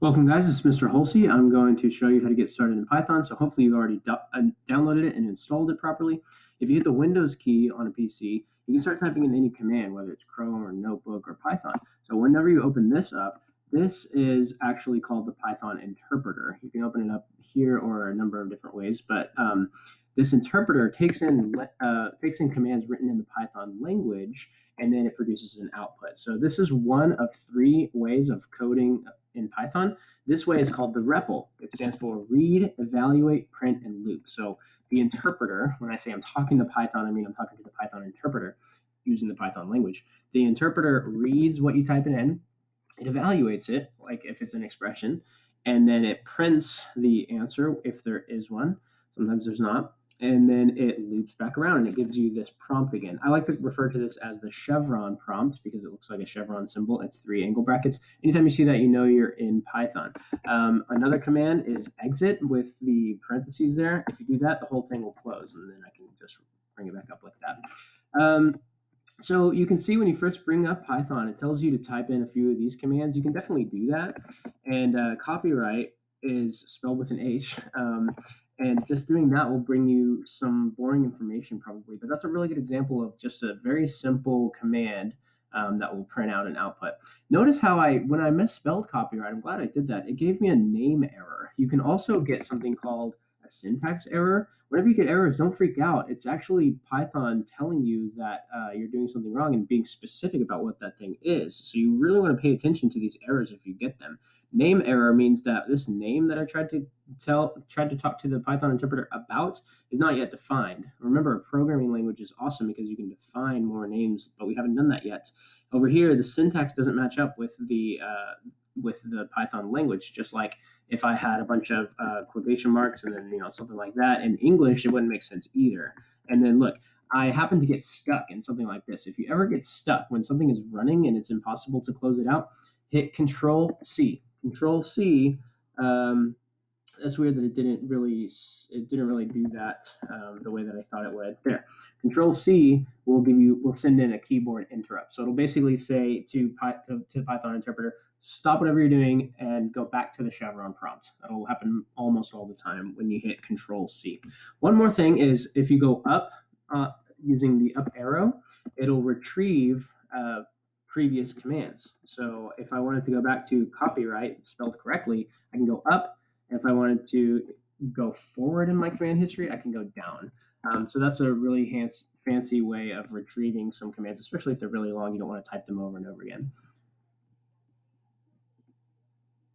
Welcome guys, this is Mr. Hulsey. I'm going to show you how to get started in Python. So hopefully you've already downloaded it and installed it properly. If you hit the Windows key on a PC, you can start typing in any command, whether it's Chrome or Notebook or Python. So whenever you open this up, this is actually called the Python interpreter. You can open it up here or a number of different ways, but this interpreter takes in commands written in the Python language, and then it produces an output. So this is one of three ways of coding in Python. This way is called the REPL. It stands for read, evaluate, print, and loop. So the interpreter, when I say I'm talking to Python, I mean I'm talking to the Python interpreter using the Python language. The interpreter reads what you type it in, it evaluates it, like if it's an expression, and then it prints the answer if there is one. Sometimes there's not. And then it loops back around and it gives you this prompt again. I like to refer to this as the chevron prompt because it looks like a chevron symbol. It's three angle brackets. Anytime you see that, you know you're in Python. Another command is exit with the parentheses there. If you do that, the whole thing will close, and then I can just bring it back up like that. So you can see when you first bring up Python, it tells you to type in a few of these commands. You can definitely do that. And copyright is spelled with an H. And just doing that will bring you some boring information probably. But that's a really good example of just a very simple command that will print out an output. Notice how when I misspelled copyright, I'm glad I did that. It gave me a name error. You can also get something called a syntax error. Whenever you get errors, don't freak out. It's actually Python telling you that you're doing something wrong and being specific about what that thing is. So you really want to pay attention to these errors if you get them. Name error means that this name that I tried to talk to the Python interpreter about is not yet defined. Remember, a programming language is awesome because you can define more names, but we haven't done that yet. Over here, the syntax doesn't match up with the Python language. Just like if I had a bunch of quotation marks and then something like that in English, it wouldn't make sense either. And then look, I happen to get stuck in something like this. If you ever get stuck when something is running and it's impossible to close it out, hit Control C. Control C. That's weird that it didn't really do that the way that I thought it would. There, Control C will send in a keyboard interrupt. So it'll basically say to the Python interpreter, stop whatever you're doing and go back to the chevron prompt. That'll happen almost all the time when you hit Control C. One more thing is if you go up using the up arrow, it'll retrieve previous commands. So if I wanted to go back to copyright spelled correctly, I can go up. If I wanted to go forward in my command history, I can go down. So that's a really fancy way of retrieving some commands, especially if they're really long. You don't want to type them over and over again.